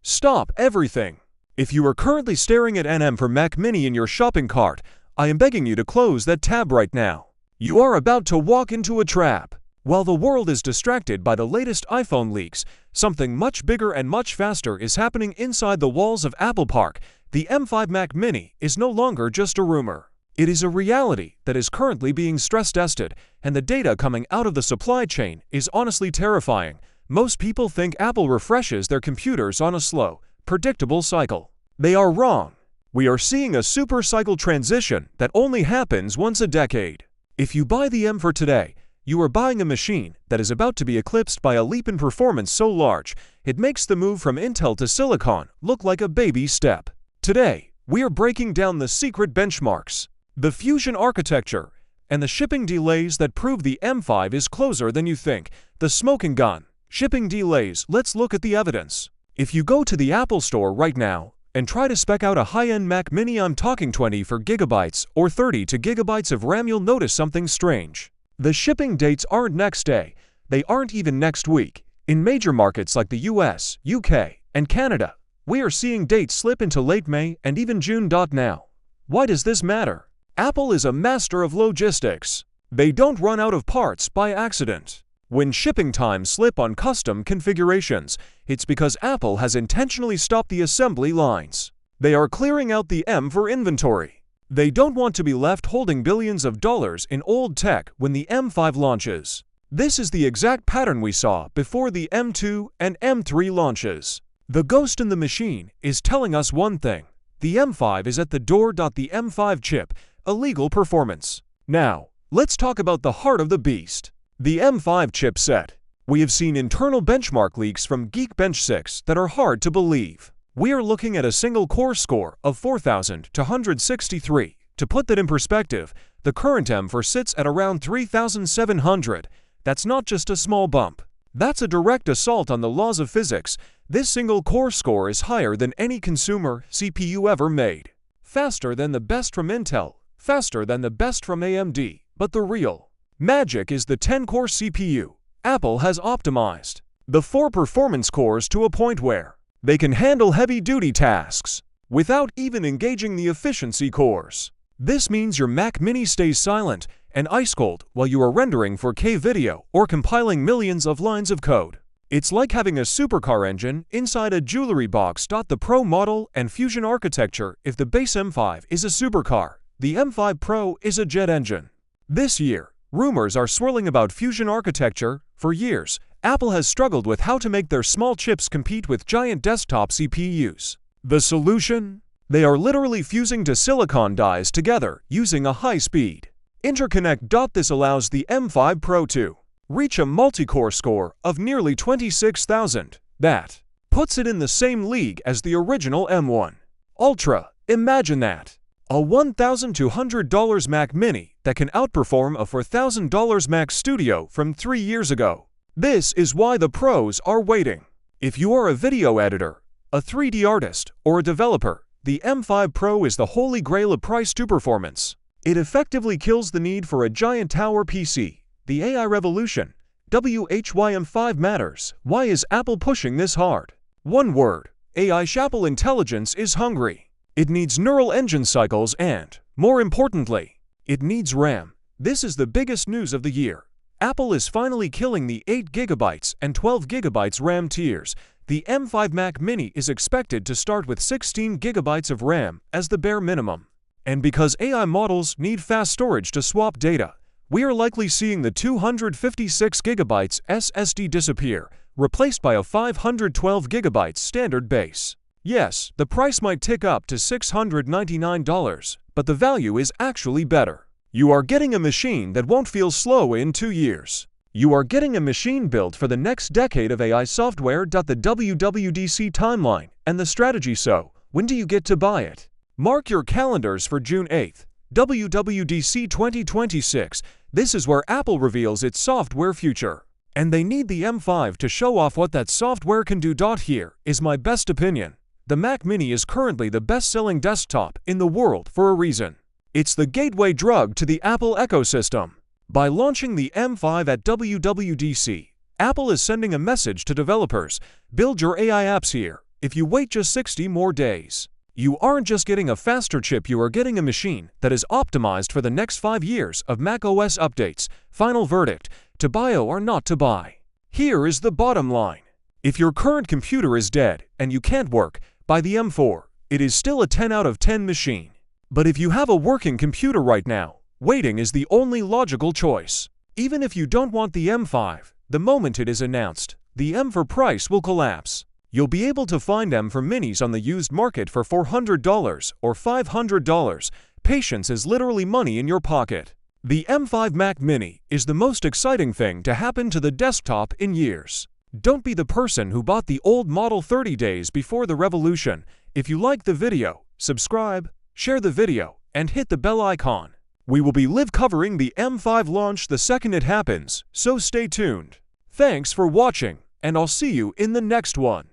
Stop everything! If you are currently staring at an M4 Mac Mini in your shopping cart, I am begging you to close that tab right now. You are about to walk into a trap. While the world is distracted by the latest iPhone leaks, something much bigger and much faster is happening inside the walls of Apple Park. The M5 Mac Mini is no longer just a rumor. It is a reality that is currently being stress-tested, and the data coming out of the supply chain is honestly terrifying. Most people think Apple refreshes their computers on a slow, predictable cycle. They are wrong. We are seeing a super cycle transition that only happens once a decade. If you buy the M4 today, you are buying a machine that is about to be eclipsed by a leap in performance so large, it makes the move from Intel to Silicon look like a baby step. Today, we are breaking down the secret benchmarks, the fusion architecture, and the shipping delays that prove the M5 is closer than you think. The smoking gun. Shipping delays. Let's look at the evidence. If you go to the Apple Store right now and try to spec out a high-end Mac Mini, I'm talking 24 gigabytes or 32 gigabytes of RAM, you'll notice something strange. The shipping dates aren't next day, they aren't even next week. In major markets like the US, UK, and Canada, we are seeing dates slip into late May and even June. Now, why does this matter? Apple is a master of logistics. They don't run out of parts by accident. When shipping times slip on custom configurations, it's because Apple has intentionally stopped the assembly lines. They are clearing out the M4 inventory. They don't want to be left holding billions of dollars in old tech when the M5 launches. This is the exact pattern we saw before the M2 and M3 launches. The ghost in the machine is telling us one thing. The M5 is at the door. The M5 chip, illegal performance. Now, let's talk about the heart of the beast. The M5 chipset. We have seen internal benchmark leaks from Geekbench 6 that are hard to believe. We are looking at a single core score of 4,263. To put that in perspective, the current M4 sits at around 3,700. That's not just a small bump. That's a direct assault on the laws of physics. This single core score is higher than any consumer CPU ever made. Faster than the best from Intel, faster than the best from AMD. But the real magic is the 10-core CPU. Apple has optimized the 4 performance cores to a point where they can handle heavy-duty tasks without even engaging the efficiency cores. This means your Mac Mini stays silent and ice-cold while you are rendering 4K video or compiling millions of lines of code. It's like having a supercar engine inside a jewelry box. The Pro model and Fusion architecture. If the base M5 is a supercar, the M5 Pro is a jet engine. This year, rumors are swirling about Fusion architecture. For years, Apple has struggled with how to make their small chips compete with giant desktop CPUs. The solution? They are literally fusing two silicon dies together using a high-speed interconnect. This allows the M5 Pro to reach a multi-core score of nearly 26,000. That puts it in the same league as the original M1 Ultra. Imagine that. A $1,200 Mac Mini that can outperform a $4,000 Mac Studio from 3 years ago. This is why the pros are waiting. If you are a video editor, a 3D artist, or a developer, the M5 Pro is the holy grail of price to performance. It effectively kills the need for a giant tower PC. The AI revolution. WHYM5 matters. Why is Apple pushing this hard? One word. AI. Apple intelligence is hungry. It needs neural engine cycles and, more importantly, it needs RAM. This is the biggest news of the year. Apple is finally killing the 8GB and 12GB RAM tiers. The M5 Mac Mini is expected to start with 16GB of RAM as the bare minimum. And because AI models need fast storage to swap data, we are likely seeing the 256GB SSD disappear, replaced by a 512GB standard base. Yes, the price might tick up to $699, but the value is actually better. You are getting a machine that won't feel slow in 2 years. You are getting a machine built for the next decade of AI software. The WWDC timeline and the strategy. So, when do you get to buy it? Mark your calendars for June 8th, WWDC 2026. This is where Apple reveals its software future. And they need the M5 to show off what that software can do. Here is my best opinion. The Mac Mini is currently the best-selling desktop in the world for a reason. It's the gateway drug to the Apple ecosystem. By launching the M5 at WWDC, Apple is sending a message to developers: build your AI apps here. if you wait just 60 more days. You aren't just getting a faster chip, you are getting a machine that is optimized for the next 5 years of macOS updates. Final verdict: to buy or not to buy? Here is the bottom line. If your current computer is dead and you can't work, buy the M4. It is still a 10 out of 10 machine. But if you have a working computer right now, waiting is the only logical choice. Even if you don't want the M5, the moment it is announced, the M4 price will collapse. You'll be able to find M4 minis on the used market for $400 or $500. Patience is literally money in your pocket. The M5 Mac Mini is the most exciting thing to happen to the desktop in years. Don't be the person who bought the old model 30 days before the revolution. If you like the video, subscribe, share the video, and hit the bell icon. We will be live covering the M5 launch the second it happens, so stay tuned. Thanks for watching, and I'll see you in the next one.